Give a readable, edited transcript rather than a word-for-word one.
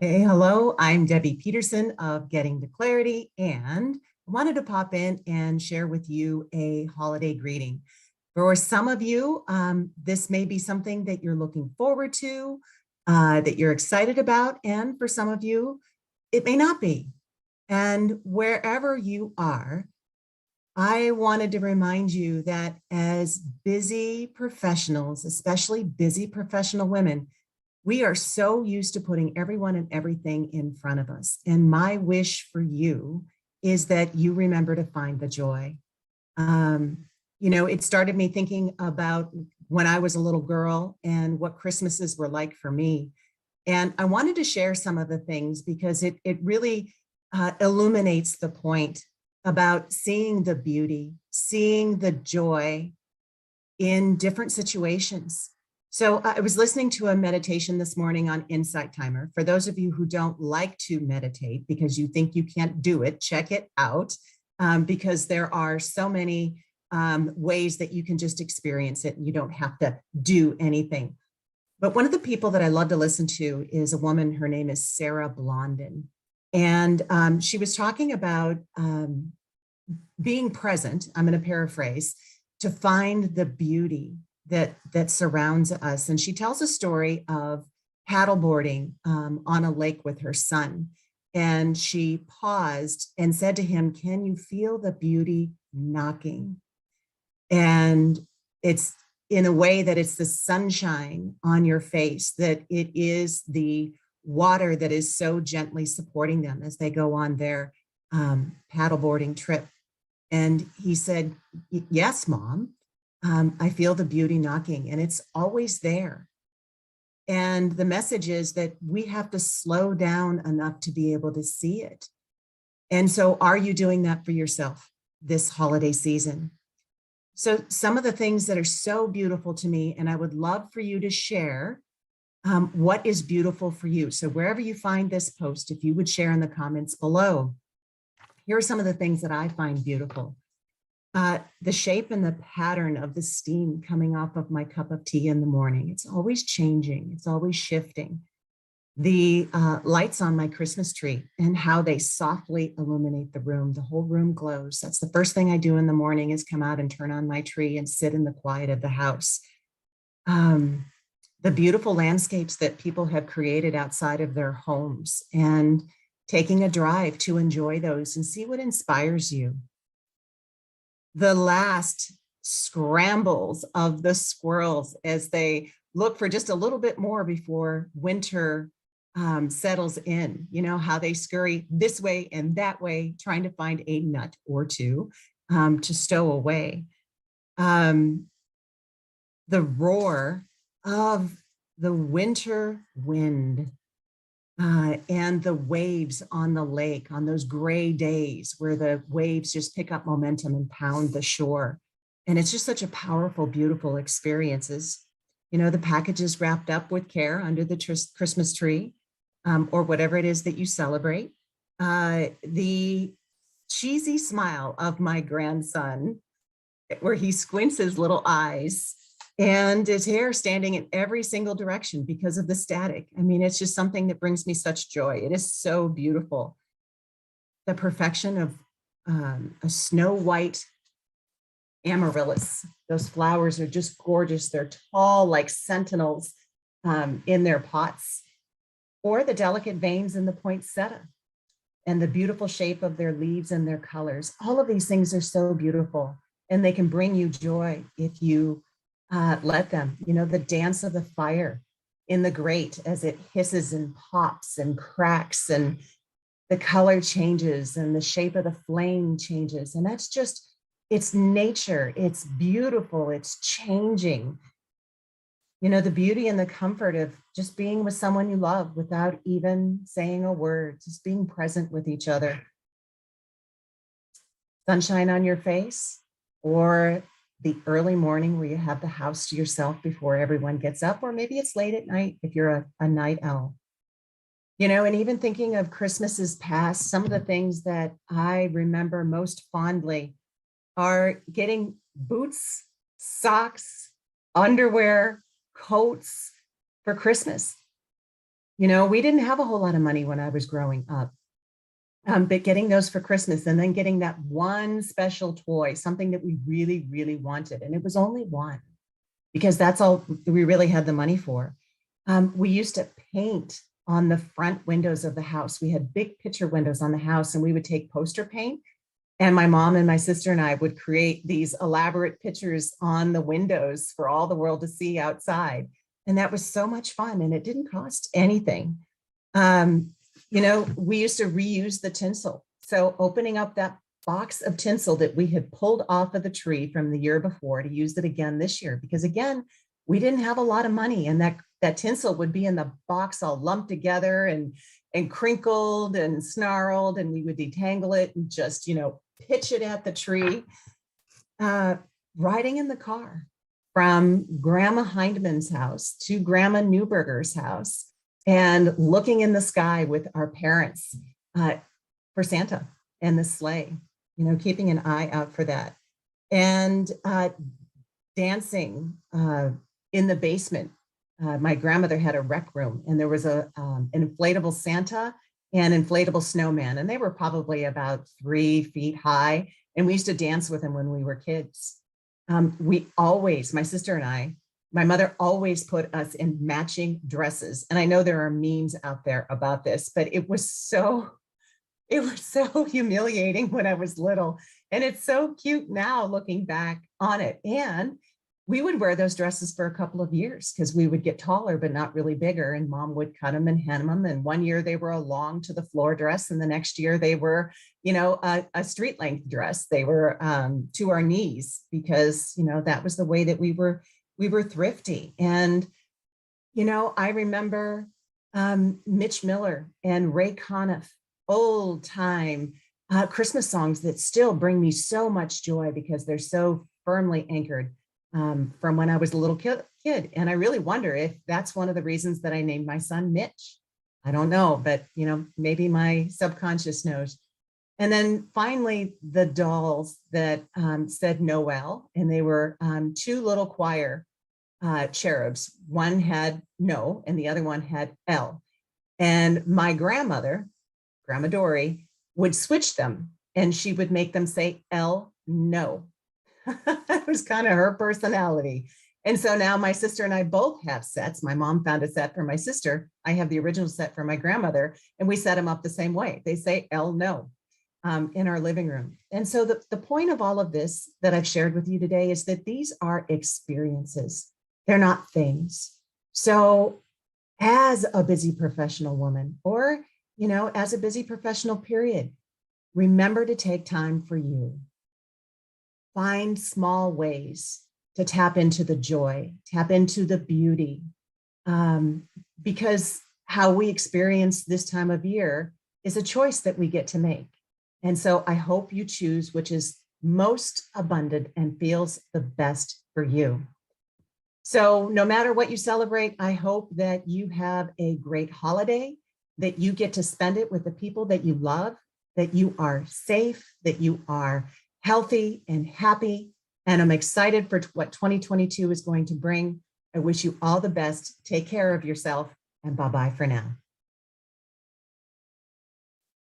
Hey, hello, I'm Debbie Peterson of Getting to Clarity, and I wanted to pop in and share with you a holiday greeting. For some of you, this may be something that you're looking forward to, that you're excited about, and for some of you, it may not be. And wherever you are, I wanted to remind you that as busy professionals, especially busy professional women, we are so used to putting everyone and everything in front of us. And my wish for you is that you remember to find the joy. Um, it started me thinking about when I was a little girl and what Christmases were like for me. And I wanted to share some of the things because it really illuminates the point about seeing the beauty, seeing the joy in different situations. So I was listening to a meditation this morning on Insight Timer. For those of you who don't like to meditate because you think you can't do it, check it out because there are so many ways that you can just experience it and you don't have to do anything. But one of the people that I love to listen to is a woman, her name is Sarah Blondin. And she was talking about being present, I'm going to paraphrase, to find the beauty that surrounds us. And she tells a story of paddleboarding on a lake with her son. And she paused and said to him, "Can you feel the beauty knocking?" And it's in a way that it's the sunshine on your face, that it is the water that is so gently supporting them as they go on their paddleboarding trip. And he said, "Yes, Mom, I feel the beauty knocking, and it's always there." And the message is that we have to slow down enough to be able to see it. And so, are you doing that for yourself this holiday season? So, some of the things that are so beautiful to me, and I would love for you to share what is beautiful for you. So, wherever you find this post, if you would share in the comments below, here are some of the things that I find beautiful. The shape and the pattern of the steam coming off of my cup of tea in the morning. It's always changing. It's always shifting. The lights on my Christmas tree and how they softly illuminate the room. The whole room glows. That's the first thing I do in the morning is come out and turn on my tree and sit in the quiet of the house. The beautiful landscapes that people have created outside of their homes and taking a drive to enjoy those and see what inspires you. The last scrambles of the squirrels as they look for just a little bit more before winter settles in. You know, how they scurry this way and that way, trying to find a nut or two to stow away. The roar of the winter wind and the waves on the lake on those gray days where the waves just pick up momentum and pound the shore. And it's just such a powerful, beautiful experiences. You know, the packages wrapped up with care under the Christmas tree or whatever it is that you celebrate. The cheesy smile of my grandson where he squints his little eyes and his hair standing in every single direction because of the static. I mean, it's just something that brings me such joy. It is so beautiful. The perfection of a snow white amaryllis. Those flowers are just gorgeous. They're tall like sentinels in their pots, or the delicate veins in the poinsettia and the beautiful shape of their leaves and their colors. All of these things are so beautiful and they can bring you joy if you let them. You know, the dance of the fire in the grate as it hisses and pops and cracks and the color changes and the shape of the flame changes. And that's just, it's nature. It's beautiful. It's changing. You know, the beauty and the comfort of just being with someone you love without even saying a word, just being present with each other. Sunshine on your face, or the early morning where you have the house to yourself before everyone gets up, or maybe it's late at night if you're a night owl. You know, and even thinking of Christmases past, some of the things that I remember most fondly are getting boots, socks, underwear, coats for Christmas. We didn't have a whole lot of money when I was growing up. But getting those for Christmas and then getting that one special toy, something that we really, really wanted. And it was only one because that's all we really had the money for. We used to paint on the front windows of the house. We had big picture windows on the house, and we would take poster paint. And my mom and my sister and I would create these elaborate pictures on the windows for all the world to see outside. And that was so much fun, and it didn't cost anything. Um, we used to reuse the tinsel. So opening up that box of tinsel that we had pulled off of the tree from the year before to use it again this year, because again, we didn't have a lot of money, and that tinsel would be in the box all lumped together and crinkled and snarled, and we would detangle it and just, pitch it at the tree. Riding in the car from Grandma Hindman's house to Grandma Newberger's house and looking in the sky with our parents for Santa and the sleigh, keeping an eye out for that. And dancing in the basement. My grandmother had a rec room, and there was an inflatable Santa and inflatable snowman, and they were probably about 3 feet high. And we used to dance with them when we were kids. My sister and I, my mother always put us in matching dresses. And I know there are memes out there about this, but it was so humiliating when I was little. And it's so cute now looking back on it. And we would wear those dresses for a couple of years because we would get taller, but not really bigger. And mom would cut them and hem them. And one year they were a long to the floor dress. And the next year they were, a street length dress. They were to our knees because, that was the way that we were thrifty. And, I remember Mitch Miller and Ray Conniff, old time Christmas songs that still bring me so much joy because they're so firmly anchored from when I was a little kid. And I really wonder if that's one of the reasons that I named my son Mitch. I don't know, but maybe my subconscious knows. And then finally, the dolls that said Noel, and they were 2 little choir cherubs. One had no, and the other one had L. And my grandmother, Grandma Dory, would switch them, and she would make them say L, no. That was kind of her personality. And so now my sister and I both have sets. My mom found a set for my sister. I have the original set for my grandmother, and we set them up the same way. They say L, no in our living room. And so the point of all of this that I've shared with you today is that these are experiences. They're not things. So as a busy professional woman, or, as a busy professional period, remember to take time for you. Find small ways to tap into the joy, tap into the beauty, because how we experience this time of year is a choice that we get to make. And so I hope you choose which is most abundant and feels the best for you. So no matter what you celebrate, I hope that you have a great holiday, that you get to spend it with the people that you love, that you are safe, that you are healthy and happy. And I'm excited for what 2022 is going to bring. I wish you all the best. Take care of yourself, and bye-bye for now.